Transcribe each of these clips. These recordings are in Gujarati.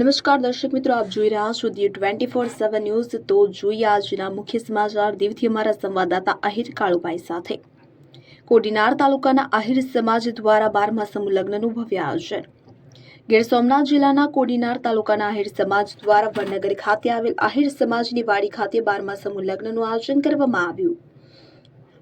નમસ્કાર દર્શક મિત્રો, આપ જોઈ રહ્યા છો દી 24/7 ન્યૂઝ। તો જોઈએ આજના મુખ્ય સમાચાર દીવથી અમારા સંવાદદાતા આહિર કાળુભાઈ સાથે। કોડીનાર તાલુકાના આહિર સમાજ દ્વારા 12મા સમૂહ લગ્નનું ભવ્ય આયોજન। ગીર સોમનાથ જિલ્લાના કોડીનાર તાલુકાના આહિર સમાજ દ્વારા વડનગર ખાતે આવેલ આહિર સમાજની વાડી ખાતે 12મા સમૂહ લગ્નનું આયોજન કરવામાં આવ્યું।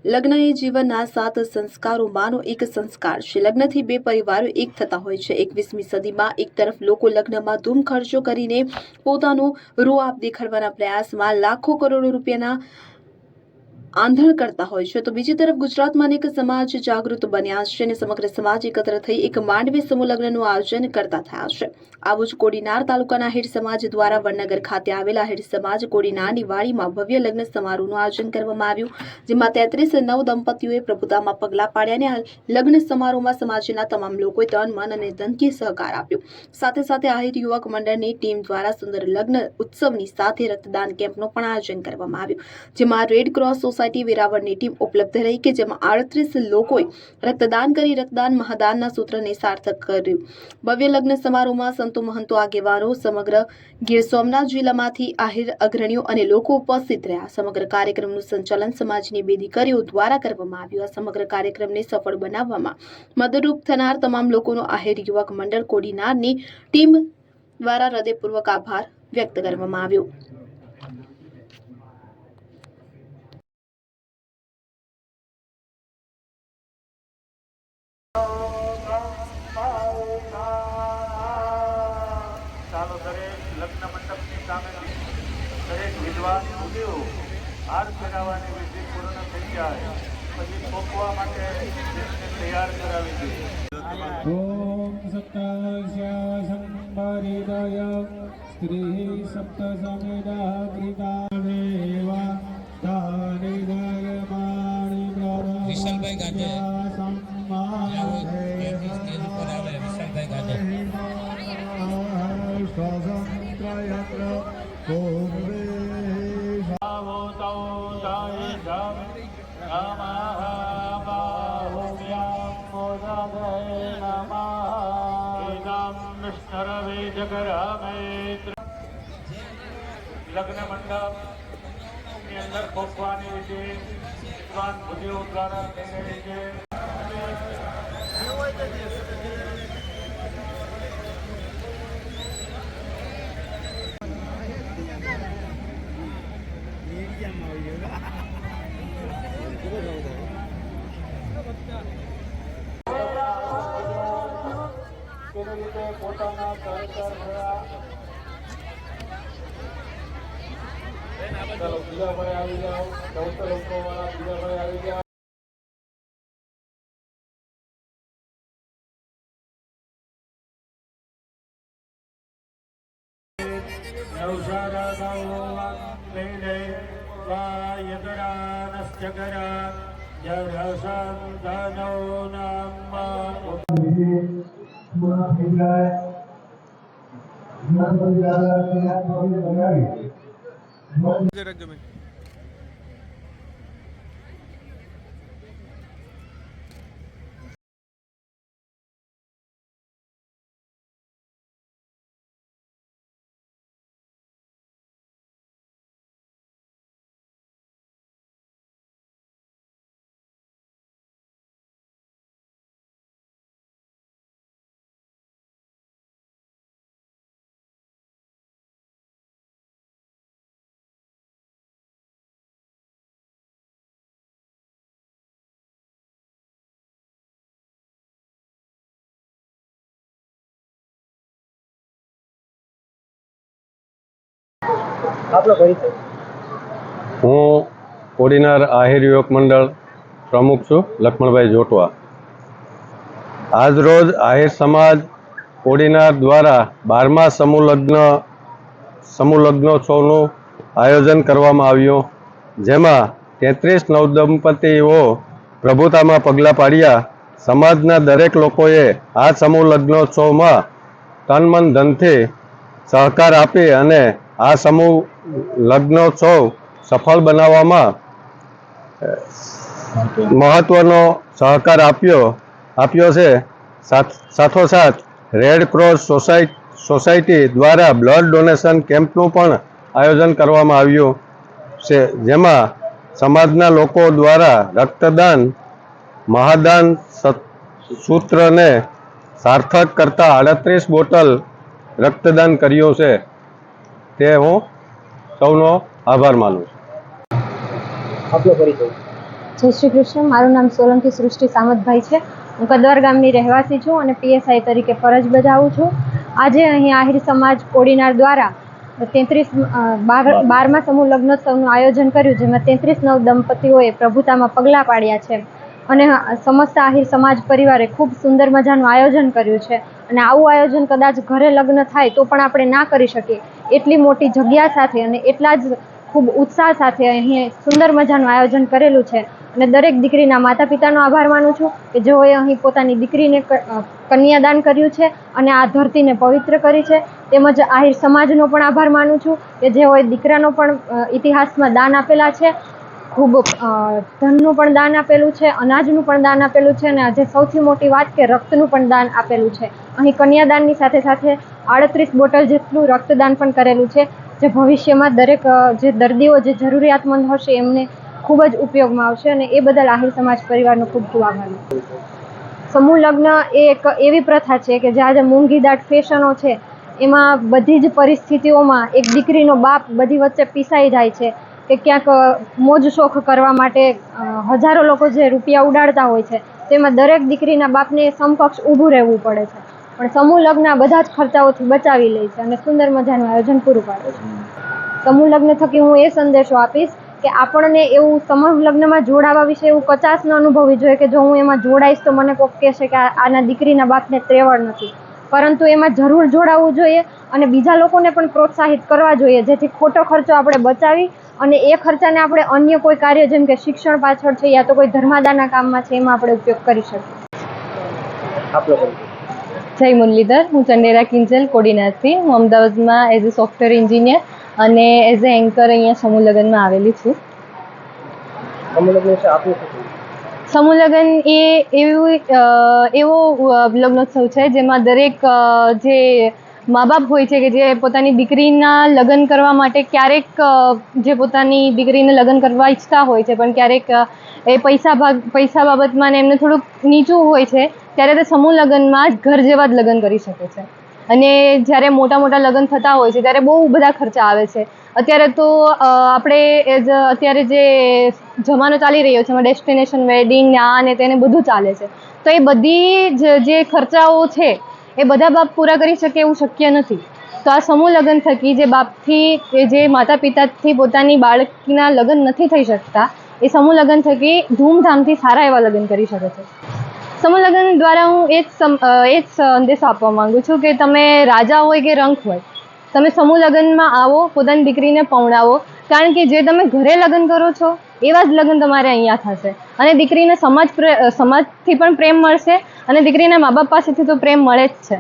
લગ્ન એ જીવનના 7 સંસ્કારોમાંનો એક સંસ્કાર છે। લગ્નથી બે પરિવારો એક થતા હોય છે। 21મી સદીમાં એક તરફ લોકો લગ્નમાં ધૂમ ખર્ચો કરીને પોતાનો રૂઆબ દેખાડવાના પ્રયાસમાં લાખો કરોડો રૂપિયાના આંધણ કરતા હોય છે, તો બીજી તરફ ગુજરાતમાં અનેક સમાજ જાગૃત બન્યા છે અને સમગ્ર સમાજ એકત્ર થઈ એક માંડવી સમૂહ લગ્નનું આયોજન કરતા થયા છે। આવું જ કોડીનાર તાલુકાના આહિર સમાજ દ્વારા વડનગર ખાતે આવેલા આહિર સમાજ કોડીનારની વાડીમાં ભવ્ય લગ્ન સમારોહનું આયોજન કરવામાં આવ્યું, જેમાં 33 નવ દંપતીઓએ પ્રભુતામાં પગલાં પાડ્યા અને લગ્ન સમારોહમાં સમાજના તમામ લોકોએ તન મન અને ધનથી સહકાર આપ્યો। સાથે સાથે આહિર યુવક મંડળની ટીમ દ્વારા સુંદર લગ્ન ઉત્સવની સાથે રક્તદાન કેમ્પનું પણ આયોજન કરવામાં આવ્યું, જેમાં રેડ ક્રોસ સોસાયટી વેરાવળની ટીમ ઉપલબ્ધ રહી કે જેમાં 38 લોકોએ રક્તદાન કરી રક્તદાન મહાદાનના સૂત્રને સાર્થક કર્યું। ભવ્ય લગ્ન સમારોહમાં સંતો મહંતો આગેવાનો સમગ્ર ગીર સોમનાથ જિલ્લામાંથી આહિર અગ્રણીઓ અને લોકો ઉપસ્થિત રહ્યા। સમગ્ર કાર્યક્રમનું સંચાલન સમાજની બે દીકરીઓ દ્વારા કરવામાં આવ્યું। આ સમગ્ર કાર્યક્રમને સફળ બનાવવામાં મદદરૂપ થનાર તમામ લોકોનો આહિર યુવક મંડળ કોડીનારની ટીમ દ્વારા હૃદયપૂર્વક આભાર વ્યક્ત કરવામાં આવ્યો। ચાલો દરેક લગ્ન મંડપની સામે દરેક વિદ્વાન ઉદ્યો હાર પહેરાવવાની વિધિ પૂર્ણ થઈ જાય પછી થોપવા માટે તૈયાર કરાવી જોઈએ। ઓમ સપ્તસ્ય સંભરિદય સ્ત્રી સપ્ત સમેદા ગ્રીવાવેવા તાનિદયમાણિ વિશાલભાઈ ગાજે લગ્ન મંડપની અંદર ખોપવાની વિધિ વિદ્વાન ભુજીઓ દ્વારા થઈ રહી છે। કેવી રીતે પોતાના સહકાર થયા। ચાલો બીજા ભાઈ આવી જાઓ, 14 લોકો વાળા બીજા ભાઈ આવી જાઓ। હું કોડીનાર આહિર યુવક મંડળ પ્રમુખ છું, લક્ષ્મણભાઈ જોટવા। આજ રોજ આહિર સમાજ કોડીનાર દ્વારા 12મા સમૂહ લગ્નોત્સવનું આયોજન કરવામાં આવ્યું, જેમાં 33 નવદંપતીઓ પ્રભુતામાં પગલાં પાડ્યા। સમાજના દરેક લોકોએ આ સમૂહ લગ્નોત્સવમાં તન મન ધનથી સહકાર આપી અને આ સમૂહ લગ્નોત્સવ સફળ બનાવવામાં મહત્વનો સહકાર આપ્યો છે। સાથોસાથ રેડ ક્રોસ સોસાયટી દ્વારા બ્લડ ડોનેશન કેમ્પનું પણ આયોજન કરવામાં આવ્યું છે, જેમાં સમાજના લોકો દ્વારા રક્તદાન મહાદાન સૂત્રને સાર્થક કરતા 38 બોટલ રક્તદાન કર્યું છે, તે હું સૌનો આભાર માનું છું. જય શ્રી કૃષ્ણ. મારું નામ સોલંકી સૃષ્ટિ સામતભાઈ છે. હું કદવાર ગામની રહેવાસી છું અને PSI તરીકે ફરજ બજાવું છું. આજે અહીં આહિર સમાજ કોડીનાર દ્વારા 12મા સમૂહ લગ્નોત્સવનું આયોજન કર્યું, જેમાં 33 નવ દંપતીઓએ પ્રભુતામાં પગલાં પાડ્યા છે અને સમસ્ત આહિર સમાજ પરિવારે ખૂબ સુંદર મજાનું આયોજન કર્યું છે. અને આવું આયોજન કદાચ ઘરે લગ્ન થાય તો પણ આપણે ના કરી શકીએ એટલી મોટી જગ્યા સાથે અને એટલા જ ખૂબ ઉત્સાહ સાથે અહીં સુંદર મજાનું આયોજન કરેલું છે. અને દરેક દીકરીના માતા પિતાનો આભાર માનું છું કે જેઓએ અહીં પોતાની દીકરીને કન્યાદાન કર્યું છે અને આ ધરતીને પવિત્ર કરી છે. તેમજ આહિર સમાજનો પણ આભાર માનું છું કે જેઓએ દીકરાનો પણ ઇતિહાસમાં દાન આપેલા છે, ખૂબ ધનનું પણ દાન આપેલું છે, અનાજનું પણ દાન આપેલું છે અને આજે સૌથી મોટી વાત કે રક્તનું પણ દાન આપેલું છે. અહીં કન્યાદાનની સાથે સાથે 38 બોટલ જેટલું રક્તદાન પણ કરેલું છે, જે ભવિષ્યમાં દરેક જે દર્દીઓ જે જરૂરિયાતમંદ હશે એમને ખૂબ જ ઉપયોગમાં આવશે અને એ બદલ આહિર સમાજ પરિવારનો ખૂબ ખૂબ આભાર. સમૂહ લગ્ન એ એક એવી પ્રથા છે કે જે આજે મોંઘીદાટ ફેશનો છે એમાં બધી જ પરિસ્થિતિઓમાં એક દીકરીનો બાપ બધી વચ્ચે પીસાઈ જાય છે કે ક્યાંક મોજ શોખ કરવા માટે હજારો લોકો જે રૂપિયા ઉડાડતા હોય છે તેમાં દરેક દીકરીના બાપને સમકક્ષ ઊભું રહેવું પડે છે. પણ સમૂહ લગ્ન આ બધા જ ખર્ચાઓથી બચાવી લે છે અને સુંદર મજાનું આયોજન પૂરું પાડે છે. સમૂહ લગ્ન થકી હું એ સંદેશો આપીશ કે આપણને એવું સમૂહ લગ્નમાં જોડાવા વિશે એવું કચાશ ન અનુભવવી જોઈએ કે જો હું એમાં જોડાઈશ તો મને કોઈક કહેશે કે આના દીકરીના બાપને ત્રેવડ નથી, પરંતુ એમાં જરૂર જોડાવવું જોઈએ અને બીજા લોકોને પણ પ્રોત્સાહિત કરવા જોઈએ, જેથી ખોટો ખર્ચો આપણે બચાવી અને એ ખર્ચાને આપણે અન્ય કોઈ કાર્ય જેમ કે શિક્ષણ પાછળ છે યા તો કોઈ ધર્માદાના કામમાં છે એમાં આપણે ઉપયોગ કરી શકીએ. જય મુરલીધર. હું ચંડેરા કિંજલ કોડીનારથી. હું અમદાવાદમાં એઝ અ સોફ્ટવેર એન્જિનિયર અને એઝ અ એન્કર અહીંયા સમૂહ લગ્નમાં આવેલી છું. સમૂહ લગ્ન એ એવો લગ્નોત્સવ છે જેમાં દરેક જે મા બાપ હોય છે કે જે પોતાની દીકરીના લગ્ન કરવા માટે ક્યારેક જે પોતાની દીકરીને લગ્ન કરવા ઈચ્છતા હોય છે પણ ક્યારેક એ પૈસા બાબતમાં ને એમને થોડુંક નીચું હોય છે, ત્યારે તે સમૂહ લગ્નમાં જ ઘર જેવા જ લગ્ન કરી શકે છે. અને જ્યારે મોટા મોટા લગ્ન થતા હોય છે ત્યારે બહુ બધા ખર્ચા આવે છે. અત્યારે તો આપણે અત્યારે જે જમાનો ચાલી રહ્યો છે એમાં ડેસ્ટિનેશન વેડિંગ આ ને તેને બધું ચાલે છે, તો એ બધી જે ખર્ચાઓ છે એ બધા બાપ પૂરા કરી શકે એવું શક્ય નથી. તો આ સમૂહ લગ્ન થકી જે બાપથી કે જે માતા પિતાથી પોતાની બાળકીના લગ્ન નથી થઈ શકતા એ સમૂહ લગ્ન થકી ધૂમધામથી સારા એવા લગ્ન કરી શકે છે. સમૂહ લગ્ન દ્વારા હું એ જ સંદેશો આપવા માગું છું કે તમે રાજા હોય કે રંક હોય, તમે સમૂહ લગ્નમાં આવો, પોતાની દીકરીને પૌણાવો, કારણ કે જે તમે ઘરે લગ્ન કરો છો એવા જ લગ્ન તમારે અહીંયા થશે અને દીકરીને સમાજથી પણ પ્રેમ મળશે અને દીકરીના મા બાપ પાસેથી તો પ્રેમ મળે જ છે.